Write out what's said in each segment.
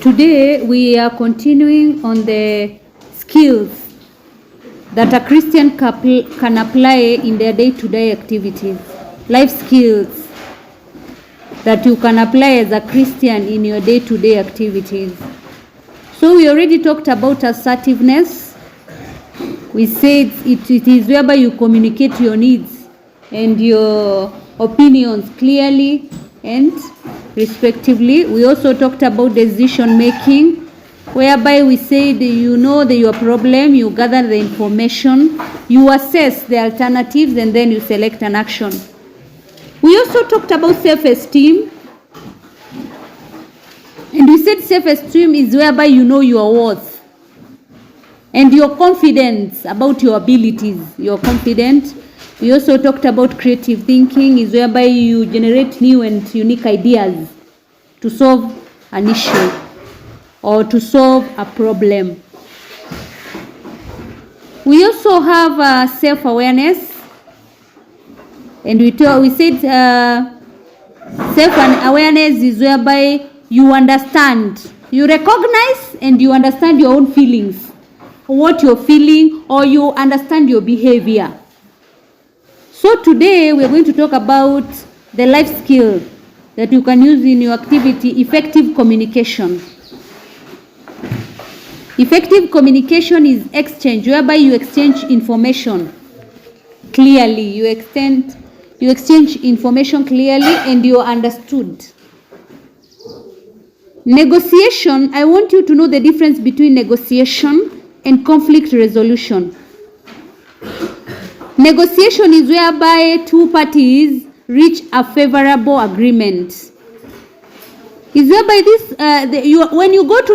Today we are continuing on the skills that a Christian can apply in their day-to-day activities. Life skills that you can apply as a Christian in your day-to-day activities. So we already talked about assertiveness. We said it is whereby you communicate your needs and your opinions clearly and respectively. We also talked about decision making, whereby we said you know your problem, you gather the information, you assess the alternatives, and then you select an action. We also talked about self-esteem, and we said self-esteem is whereby you know your worth and you're confident about your abilities. You're confident. We also talked about creative thinking, is whereby you generate new and unique ideas to solve an issue or to solve a problem. We also have self-awareness, and we said self-awareness is whereby you understand, you recognize and you understand your own feelings, what you're feeling, or you understand your behavior. So today we're going to talk about the life skill that you can use in your activity, effective communication. Effective communication is exchange, whereby you exchange information clearly. You exchange information clearly and you are understood. Negotiation, I want you to know the difference between negotiation and conflict resolution. Negotiation is whereby two parties reach a favorable agreement. Is whereby this when you go to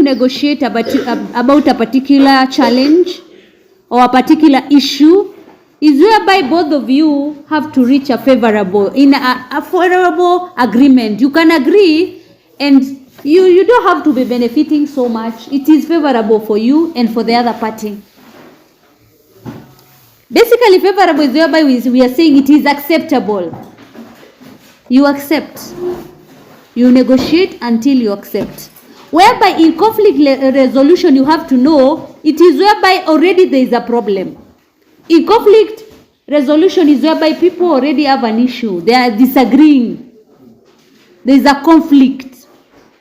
negotiate about a particular challenge or a particular issue, is whereby both of you have to reach a favorable agreement. You can agree, and you don't have to be benefiting so much. It is favorable for you and for the other party. Basically, favorable is whereby we are saying it is acceptable. You accept. You negotiate until you accept. Whereby in conflict resolution, you have to know it is whereby already there is a problem. In conflict resolution is whereby people already have an issue. They are disagreeing. There is a conflict.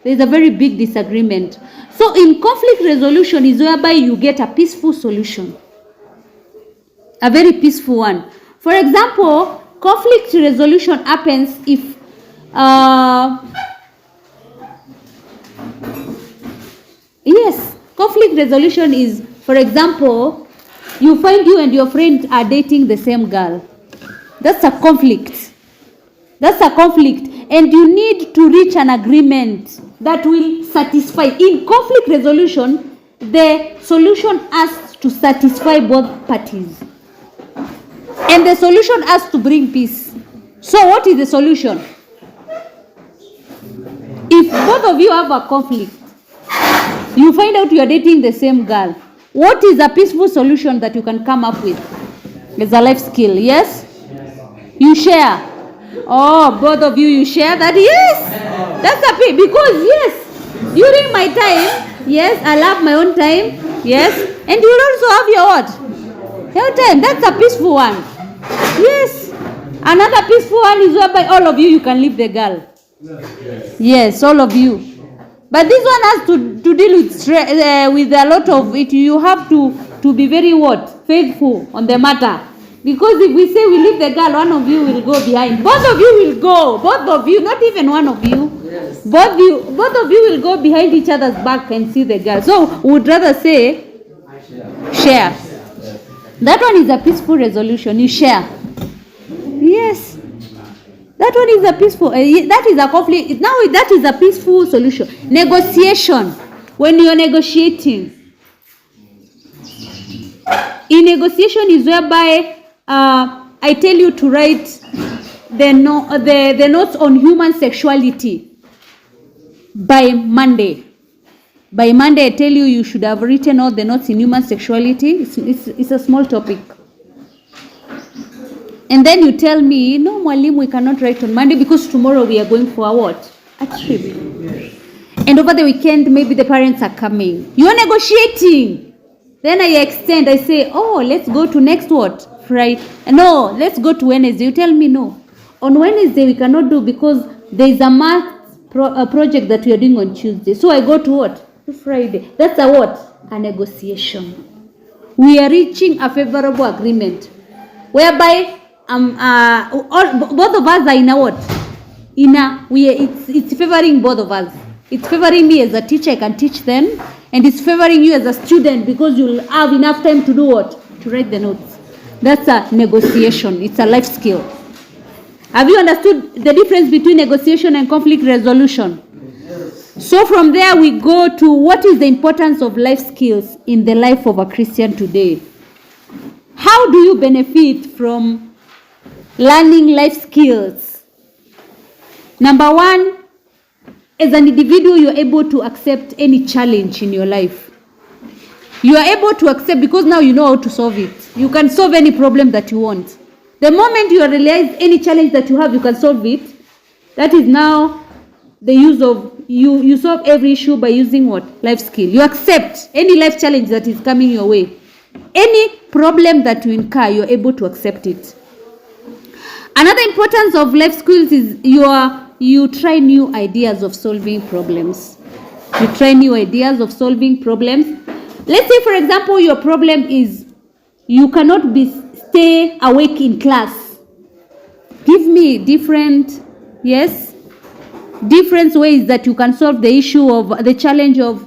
There is a very big disagreement. So in conflict resolution is whereby you get a peaceful solution. A very peaceful one. For example, conflict resolution happens if conflict resolution is, for example, you find you and your friend are dating the same girl. That's a conflict. And you need to reach an agreement that will satisfy. In conflict resolution, the solution has to satisfy both parties. And the solution has to bring peace. So what is the solution? If both of you have a conflict, you find out you are dating the same girl, what is a peaceful solution that you can come up with? It's a life skill, yes? You share. Oh, both of you share that? Yes! That's a bit, because yes, during my time, yes, I love my own time, yes, and you also have your what? Your time. That's a peaceful one. Yes. Another peaceful one is whereby all of you can leave the girl. Yes, all of you. But this one has to deal with a lot of it. You have to be very faithful on the matter. Because if we say we leave the girl, one of you will go behind. Both of you will go. Both of you, not even one of you. Yes. Both of you will go behind each other's back and see the girl. So we would rather say share. That one is a peaceful resolution. You share. Yes. That one is a peaceful, that is a conflict. Now that is a peaceful solution. Negotiation. When you are negotiating. In negotiation is whereby I tell you to write the notes on human sexuality by Monday. By Monday I tell you should have written all the notes in human sexuality. It's a small topic. And then you tell me, no, Mwalimu, we cannot write on Monday because tomorrow we are going for a what? a trip. And over the weekend, maybe the parents are coming. You are negotiating. Then I extend. I say, oh, let's go to next what? Friday. No, let's go to Wednesday. You tell me no. On Wednesday, we cannot do because there is a math project that we are doing on Tuesday. So I go to what? To Friday. That's a what? A negotiation. We are reaching a favorable agreement whereby both of us are in a what? It's favoring both of us. It's favoring me as a teacher, I can teach them, and it's favoring you as a student because you'll have enough time to do what? To write the notes. That's a negotiation. It's a life skill. Have you understood the difference between negotiation and conflict resolution? So from there we go to what is the importance of life skills in the life of a Christian today. How do you benefit from learning life skills? Number one, as an individual, you're able to accept any challenge in your life. You are able to accept because now you know how to solve it. You can solve any problem that you want. The moment you realize any challenge that you have, you can solve it. That is now the use of, you solve every issue by using what? Life skill. You accept any life challenge that is coming your way. Any problem that you incur, you're able to accept it. Another importance of life skills is you try new ideas of solving problems. You try new ideas of solving problems. Let's say, for example, your problem is you cannot stay awake in class. Give me different ways that you can solve the issue of the challenge of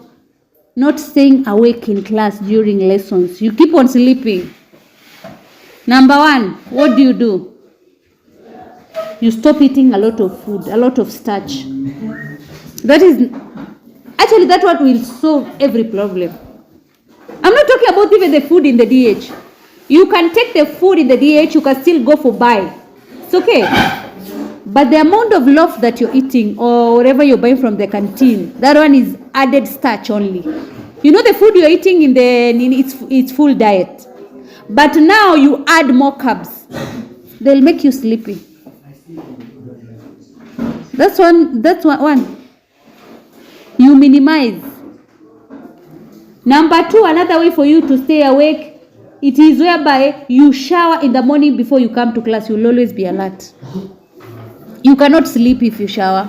not staying awake in class during lessons. You keep on sleeping. Number one, what do? You stop eating a lot of food, a lot of starch. That's what will solve every problem. I'm not talking about even the food in the DH. You can take the food in the DH, you can still go for buy. It's okay. But the amount of loaf that you're eating or whatever you're buying from the canteen, that one is added starch only. You know the food you're eating in its full diet. But now you add more carbs. They'll make you sleepy. That's one. You minimize. Number two, another way for you to stay awake, it is whereby you shower in the morning before you come to class. You'll always be alert. You cannot sleep if you shower.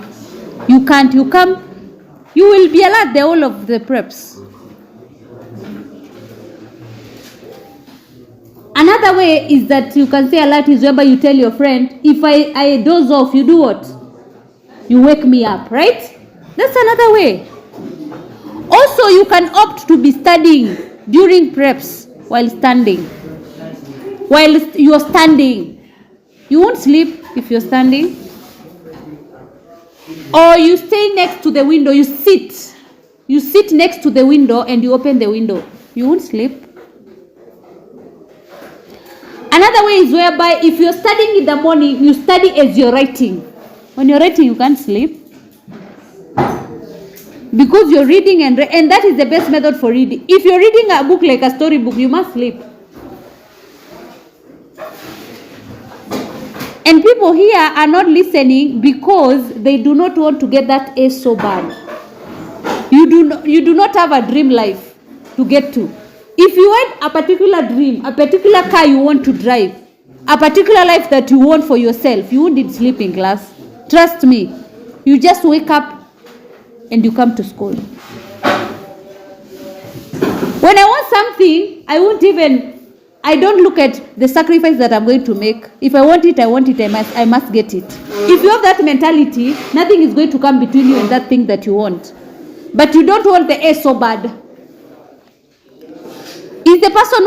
You can't. You will be alert the whole of the preps. Another way is that you can stay alert is whereby you tell your friend, if I doze off, you do what? You wake me up, right? That's another way. Also, you can opt to be studying during preps while standing. While you're standing. You won't sleep if you're standing. Or you stay next to the window, you sit. You sit next to the window and you open the window. You won't sleep. Another way is whereby if you're studying in the morning, you study as you're writing. When you're writing, you can't sleep. Because you're reading and that is the best method for reading. If you're reading a book like a storybook, you must sleep. And people here are not listening because they do not want to get that A so bad. You do not have a dream life to get to. If you want a particular dream, a particular car you want to drive, a particular life that you want for yourself, you won't need sleep in class. Trust me. You just wake up and you come to school. When I want something, I don't look at the sacrifice that I'm going to make. If I want it, I must get it. If you have that mentality, nothing is going to come between you and that thing that you want. But you don't want the A so bad. Is the person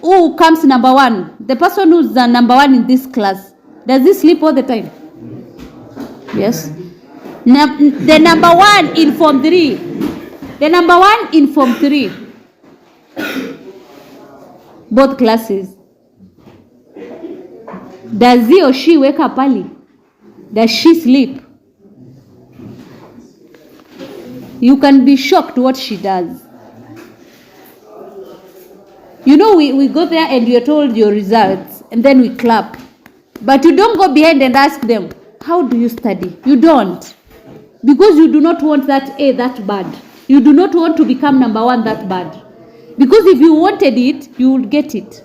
who comes number one, the person who's the number one in this class, does he sleep all the time? Yes. The number one in Form 3. The number one in Form 3. Both classes. Does he or she wake up early? Does she sleep? You can be shocked what she does. You know, we go there and you're told your results and then we clap. But you don't go behind and ask them, how do you study? You don't. Because you do not want that A that bad. You do not want to become number one that bad. Because if you wanted it, you would get it.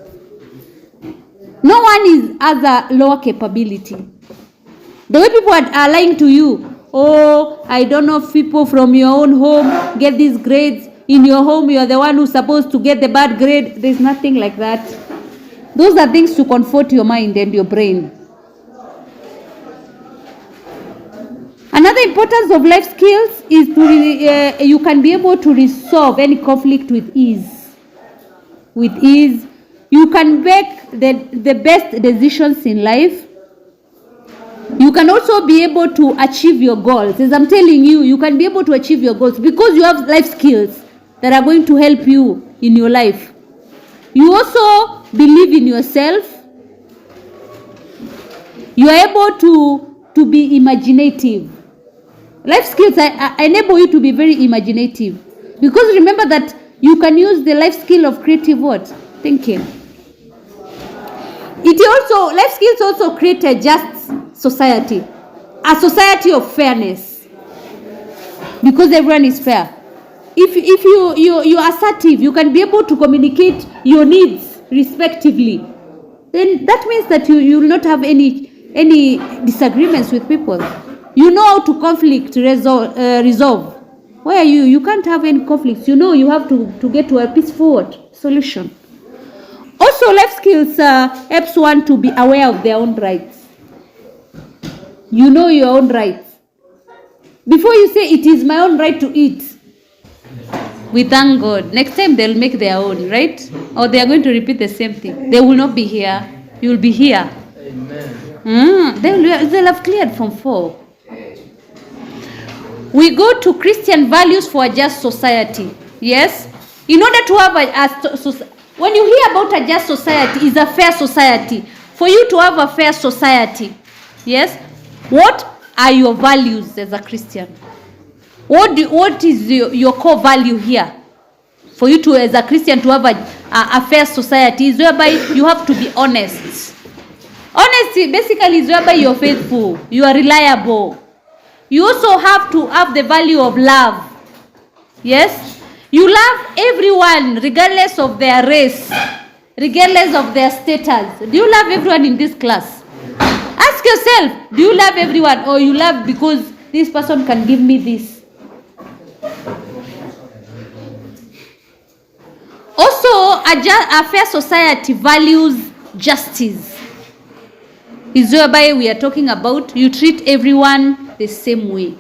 No one has a lower capability. The way people are lying to you, oh, I don't know if people from your own home get these grades. In your home, you are the one who's supposed to get the bad grade. There's nothing like that. Those are things to comfort your mind and your brain. Another importance of life skills is to you can be able to resolve any conflict with ease. With ease. You can make the best decisions in life. You can also be able to achieve your goals. As I'm telling you, you can be able to achieve your goals because you have life skills that are going to help you in your life. You also believe in yourself. You are able to be imaginative. Life skills enable you to be very imaginative. Because remember that you can use the life skill of creative what? Thinking. Life skills also create a just society. A society of fairness. Because everyone is fair. If you are assertive, you can be able to communicate your needs respectively. Then that means that you will not have any disagreements with people. You know how to conflict resolve. Where you can't have any conflicts. You know you have to get to a peaceful solution. Also, life skills helps one to be aware of their own rights. You know your own rights. Before you say it is my own right to eat, we thank God. Next time they'll make their own, right? Or they are going to repeat the same thing. They will not be here. You will be here. Amen. They'll have cleared from 4. We go to Christian values for a just society. Yes? In order to have when you hear about a just society, is a fair society. For you to have a fair society, yes? What are your values as a Christian? What is your core value here? For you to, as a Christian, to have a fair society is whereby you have to be honest. Honesty basically is whereby you're faithful, you are reliable. You also have to have the value of love. Yes? You love everyone regardless of their race, regardless of their status. Do you love everyone in this class? Ask yourself, do you love everyone, or you love because this person can give me this? Also, a fair society values justice. Is whereby we are talking about you treat everyone the same way.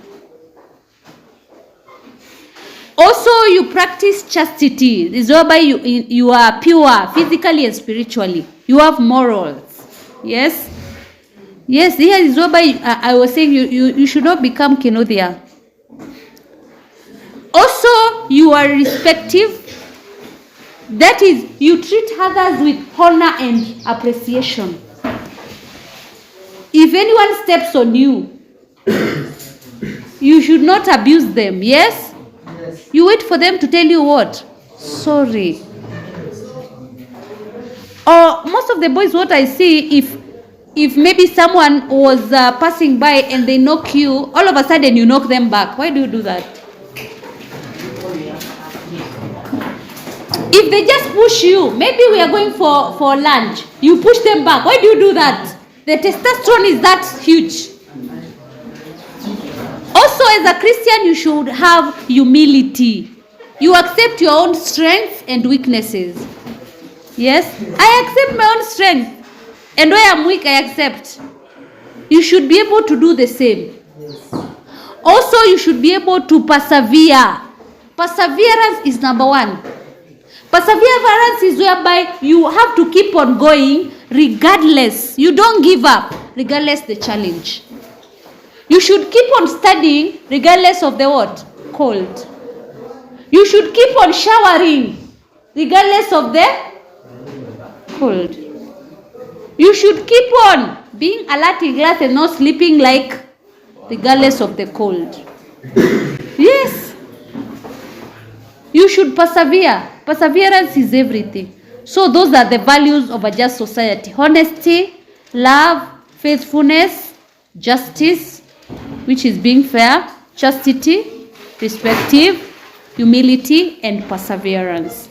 Also, you practice chastity. This is whereby you are pure physically and spiritually. You have morals. Yes? Yes, here is whereby I was saying you should not become Kenodia. Also, you are respective. That is, you treat others with honor and appreciation. If anyone steps on you, you should not abuse them. Yes? You wait for them to tell you what? Sorry. Or most of the boys, what I see, if maybe someone was passing by and they knock you, all of a sudden you knock them back. Why do you do that? If they just push you, maybe we are going for lunch, you push them back. Why do you do that? The testosterone is that huge. Also, as a Christian, you should have humility. You accept your own strengths and weaknesses. Yes? I accept my own strength. And where I'm weak, I accept. You should be able to do the same. Also, you should be able to persevere. Perseverance is number 1. Perseverance is whereby you have to keep on going regardless. You don't give up regardless the challenge. You should keep on studying regardless of the what? Cold. You should keep on showering regardless of the cold. You should keep on being alert in class and not sleeping like regardless of the cold. Yes. You should persevere. Perseverance is everything. So those are the values of a just society. Honesty, love, faithfulness, justice, which is being fair, chastity, respective, humility, and perseverance.